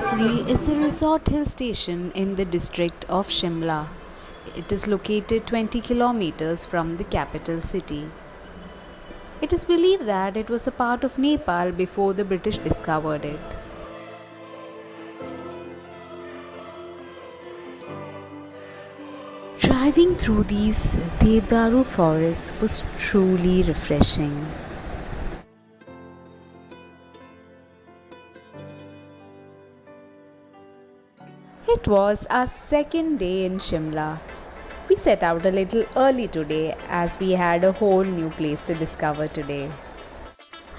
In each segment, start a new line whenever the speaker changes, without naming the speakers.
Kufri is a resort hill station in the district of Shimla. It is located 20 kilometers from the capital city. It is believed that it was a part of Nepal before the British discovered it. Driving through these Devdaru forests was truly refreshing. It was our second day in Shimla. We set out a little early today as we had a whole new place to discover today.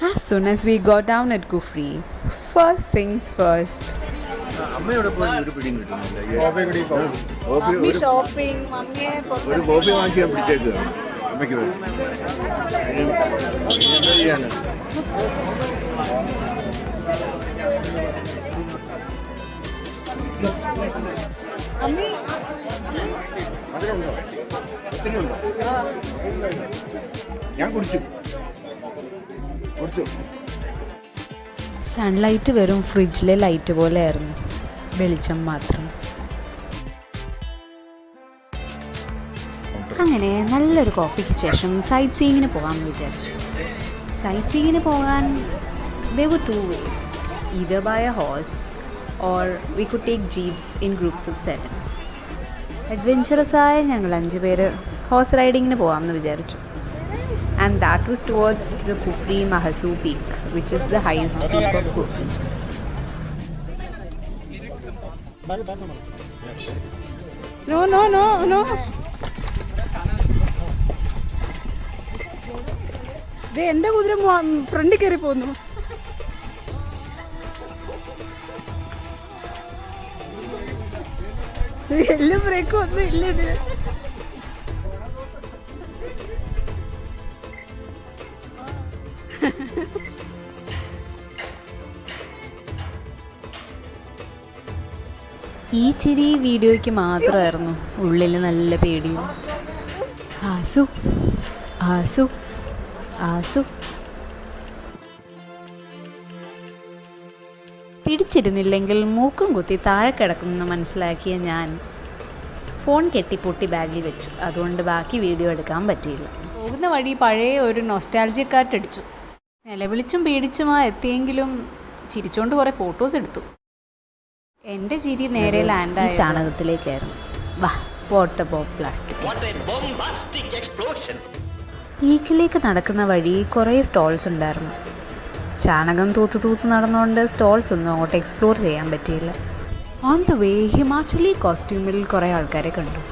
As soon as we got down at Kufri, first things first. Sunlight വെറും ഫ്രിഡ്ജിലെ light പോലെയായിരുന്നു, വെളിച്ചം മാത്രം. അങ്ങനെ നല്ലൊരു കോഫിക്ക് ശേഷം site സീയിങ്ങിന് പോകാമെന്ന് വിചാരിച്ചു. Site സീയിങ്ങിന് പോകാൻ there were two ways, either by a horse or we could take jeeps in groups of 7. അഡ്വെഞ്ചറസായ ഞങ്ങൾ 5 പേര് ഹോഴ്സ് റൈഡിങ്ങിന് പോകാമെന്ന് വിചാരിച്ചു. And that was towards the Kufri Mahasu peak, which is the highest peak of Kufri. No.
എന്റെ കുതിര ഫ്രണ്ടിൽ കയറി പോന്നു. എല്ലാം ബ്രേക്കും ഒന്നും ഇല്ല ഇതിന്.
ഈ ചിരി വീഡിയോയ്ക്ക് മാത്രമായിരുന്നു, ഉള്ളിൽ നല്ല പേടിയും. ആസു ആസു ആസു പിടിച്ചിരുന്നില്ലെങ്കിൽ മൂക്കും കുത്തി താഴെ കിടക്കുമെന്ന് മനസ്സിലാക്കിയ ഞാൻ ഫോൺ കെട്ടിപ്പൊട്ടി ബാഗിൽ വെച്ചു. അതുകൊണ്ട് ബാക്കി വീഡിയോ എടുക്കാൻ പറ്റിയില്ല. പോകുന്ന വഴി പഴയ ഒരു നൊസ്റ്റാൾജിയ കാറ്റടിച്ചു. നിലവിളിച്ചും പേടിച്ചുമാ എത്തിയെങ്കിലും ചിരിച്ചുകൊണ്ട് കുറേ ഫോട്ടോസ് എടുത്തു. എൻ്റെ ചിരി നേരെ ലാൻഡായ ചാണകത്തിലേക്കായിരുന്നു. Water bomb plastic. പീക്കിലേക്ക് നടക്കുന്ന വഴി കുറേ സ്റ്റോൾസ് ഉണ്ടായിരുന്നു. ചാണകം തൂത്ത് നടന്നുകൊണ്ട് സ്റ്റോൾസ് ഒന്നും അങ്ങോട്ട് എക്സ്പ്ലോർ ചെയ്യാൻ പറ്റിയില്ല. ഓൺ ദ വേ ഹിമാചലി കോസ്റ്റ്യൂമിൽ കുറേ ആൾക്കാരെ കണ്ടു.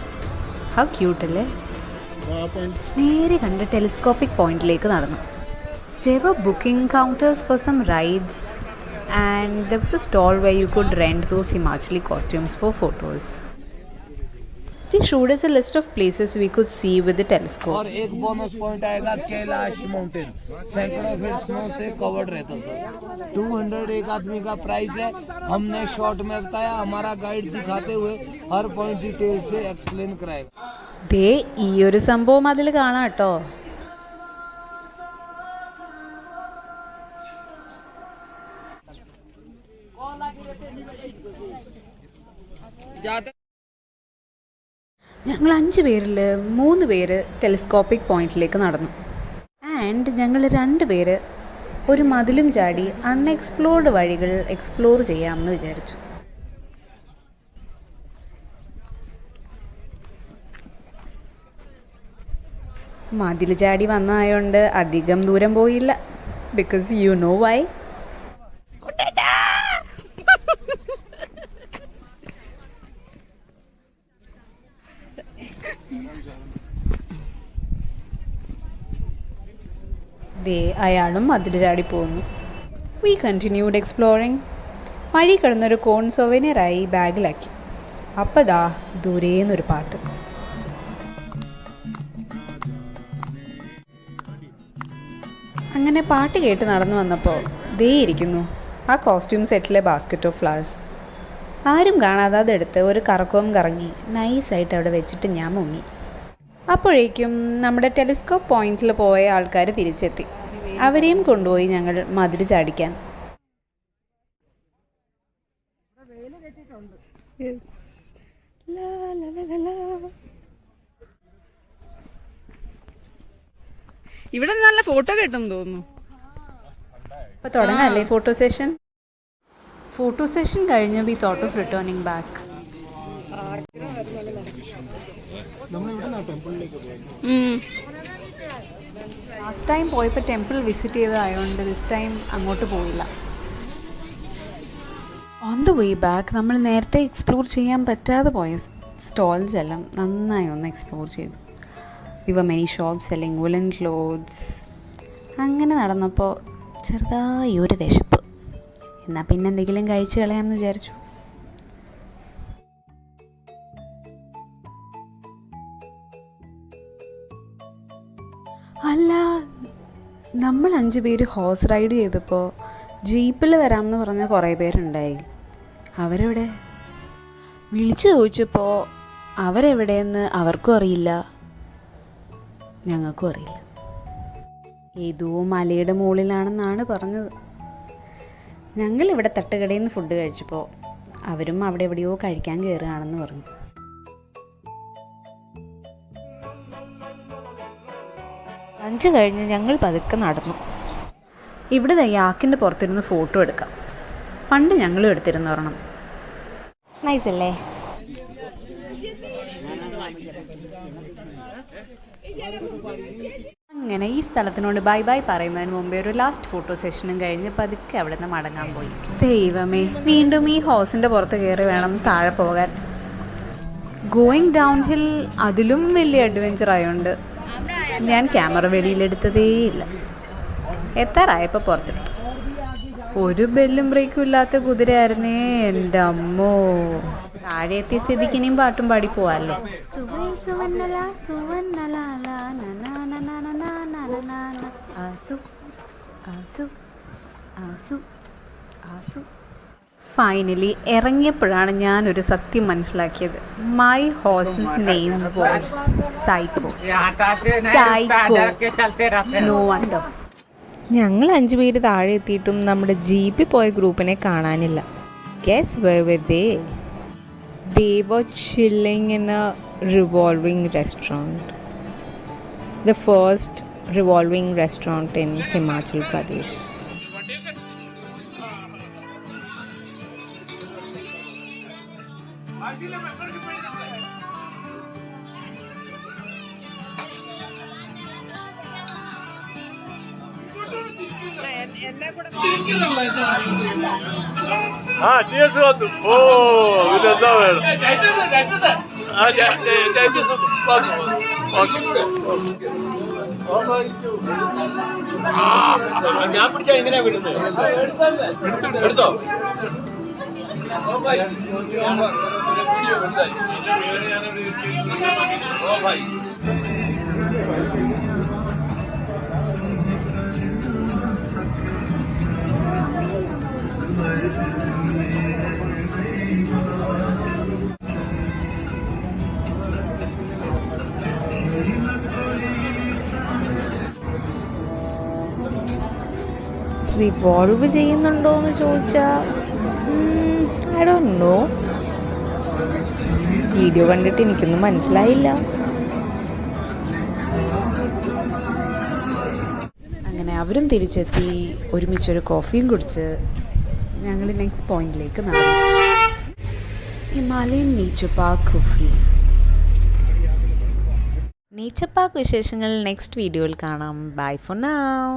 ഹൗ ക്യൂട്ട് അല്ലേ. നേരെ കണ്ട് ടെലിസ്കോപ്പിക് പോയിന്റിലേക്ക് നടന്നു. There were booking counters for some rides and there was a stall where you could rent those Himachali costumes for photos. They showed us a list of places we could see with the telescope.
और एक bonus point आएगा Kailash mountain, सैकड़ों feet snow से covered रहता sir. 200 एक आदमी का price है. हमने शॉर्ट में बताया, हमारा गाइड दिखाते हुए हर पॉइंट डिटेल से एक्सप्लेन कराएगा.
ദേ ഈ ഒരു സംഭവം അതിൽ കാണാം കേട്ടോ. ഞങ്ങൾ 5 പേരിൽ 3 പേര് ടെലിസ്കോപ്പിക് പോയിന്റിലേക്ക് നടന്നു. ആൻഡ് ഞങ്ങൾ 2 പേര് ഒരു മതിലും ചാടി അൺഎക്സ്പ്ലോർഡ് വഴികൾ എക്സ്പ്ലോർ ചെയ്യാമെന്ന് വിചാരിച്ചു. മതിൽ ചാടി വന്നതായോണ്ട് അധികം ദൂരം പോയില്ല. Because you know why. ദേ അയാളും മതിൽ ചാടി പോകുന്നു. We continued exploring. വഴി കിടന്നൊരു കോൺ സൊവനിയറായി ബാഗിലാക്കി. അപ്പതാ ദൂരേന്നൊരു പാട്ട്. അങ്ങനെ പാട്ട് കേട്ട് നടന്നു വന്നപ്പോൾ ദേ ഇരിക്കുന്നു ആ കോസ്റ്റ്യൂം സെറ്റിലെ ബാസ്ക്കറ്റ് ഓഫ് ഫ്ലവേഴ്സ്. ആരും കാണാതെ അതെടുത്ത് ഒരു കറക്കവും കറങ്ങി നൈസായിട്ട് അവിടെ വെച്ചിട്ട് ഞാൻ മുങ്ങി. അപ്പോഴേക്കും നമ്മുടെ ടെലിസ്കോപ്പ് പോയിന്റിൽ പോയ ആൾക്കാർ തിരിച്ചെത്തി. അവരെയും കൊണ്ടുപോയി ഞങ്ങൾ മതിൽ ചാടിക്കാൻ.
ഇവിടെ നല്ല ഫോട്ടോ കിട്ടും തോന്നുന്നു.
അപ്പോൾ തുടങ്ങാല്ലേ ഫോട്ടോ സെഷൻ? ഫോട്ടോ സെഷൻ കഴിഞ്ഞ് we thought of returning back. Last time പോയപ്പോൾ ടെമ്പിൾ വിസിറ്റ് ചെയ്തതായതുകൊണ്ട് ദിസ് ടൈം അങ്ങോട്ട് പോയില്ല. ഓൺ ദ വേ ബാക്ക് നമ്മൾ നേരത്തെ എക്സ്പ്ലോർ ചെയ്യാൻ പറ്റാതെ പോയ സ്റ്റോൾസ് എല്ലാം നന്നായി ഒന്ന് എക്സ്പ്ലോർ ചെയ്തു. ഇവ many shops selling woollen clothes. അങ്ങനെ നടന്നപ്പോൾ ചെറുതായി ഒരു വിശപ്പ്. എന്നാൽ പിന്നെ എന്തെങ്കിലും കഴിച്ച് കളയാമെന്ന് വിചാരിച്ചു. അല്ല, നമ്മൾ 5 പേര് ഹോഴ്സ് റൈഡ് ചെയ്തപ്പോൾ ജീപ്പിൽ വരാമെന്ന് പറഞ്ഞ കുറേ പേരുണ്ടായി. അവരെവിടെ? വിളിച്ചു ചോദിച്ചപ്പോൾ അവരെവിടെയെന്ന് അവർക്കും അറിയില്ല, ഞങ്ങൾക്കും അറിയില്ല. ഏതോ മലയുടെ മുകളിലാണെന്നാണ് പറഞ്ഞത്. ഞങ്ങളിവിടെ തട്ടുകടയിൽ നിന്ന് ഫുഡ് കഴിച്ചപ്പോൾ അവരും അവിടെ എവിടെയോ കഴിക്കാൻ കയറുകയാണെന്ന് പറഞ്ഞു. ലഞ്ച് കഴിഞ്ഞ് ഞങ്ങൾ പതുക്കെ നടന്നു. ഇവിടെ യാക്കിൻ്റെ പുറത്തിരുന്ന് ഫോട്ടോ എടുക്കാം. പണ്ട് ഞങ്ങളും എടുത്തിരുന്നു ഒരെണ്ണം. നൈസല്ലേ? അങ്ങനെ ഈ സ്ഥലത്തിനോട് ബൈ ബൈ പറയുന്നതിന് മുമ്പേ ഒരു ലാസ്റ്റ് ഫോട്ടോ സെഷനും കഴിഞ്ഞ് പതുക്കെ അവിടെ നിന്ന് മടങ്ങാൻ പോയി. ദൈവമേ, വീണ്ടും ഈ ഹോസിൻ്റെ പുറത്ത് കയറി വേണം താഴെ പോകാൻ. ഗോയിങ് ഡൗൺ ഹിൽ അതിലും വലിയ അഡ്വഞ്ചർ ആയതുകൊണ്ട് ഞാൻ ക്യാമറ വെളിയിലെടുത്തതേയില്ല. എത്താറായപ്പോൾ പുറത്തെടുത്തു. ഒരു ബെല്ലും ബ്രേക്കും ഇല്ലാത്ത കുതിരയായിരുന്നേ എൻ്റെ അമ്മോ. താഴെ എത്തിയ സ്ഥിതിക്ക് ഇനിയും പാട്ടും പാടി പോവാല്ലോ. ഫൈനലി ഇറങ്ങിയപ്പോഴാണ് ഞാനൊരു സത്യം മനസ്സിലാക്കിയത്. My horse's name was psycho. No wonder. ഞങ്ങൾ 5 പേര് താഴെ എത്തിയിട്ടും നമ്മുടെ ജീപ്പിൽ പോയ ഗ്രൂപ്പിനെ കാണാനില്ല. Guess where were they? They were chilling in a revolving restaurant. The first revolving restaurant in Himachal Pradesh.
cheers വന്നു. ഓ ഇതെന്താ വേണം? ഞാൻ പിടിച്ചാ എങ്ങനെയാ വിടുന്നത്? എടുത്തോ.
റിവോൾവ് ചെയ്യുന്നുണ്ടോയെന്ന് ചോദിച്ചാൽ ഐ ഡോണ്ട് നോ. വീഡിയോ കണ്ടിട്ട് എനിക്കൊന്നും മനസ്സിലായില്ല. അങ്ങനെ അവരും തിരിച്ചെത്തി. ഒരുമിച്ചൊരു കോഫിയും കുടിച്ച് ഞങ്ങൾ നെക്സ്റ്റ് പോയിന്റിലേക്ക് നടന്നു. Himalayan nature park Kufri. Nature park വിശേഷങ്ങൾ നെക്സ്റ്റ് വീഡിയോയിൽ കാണാം. Bye for now.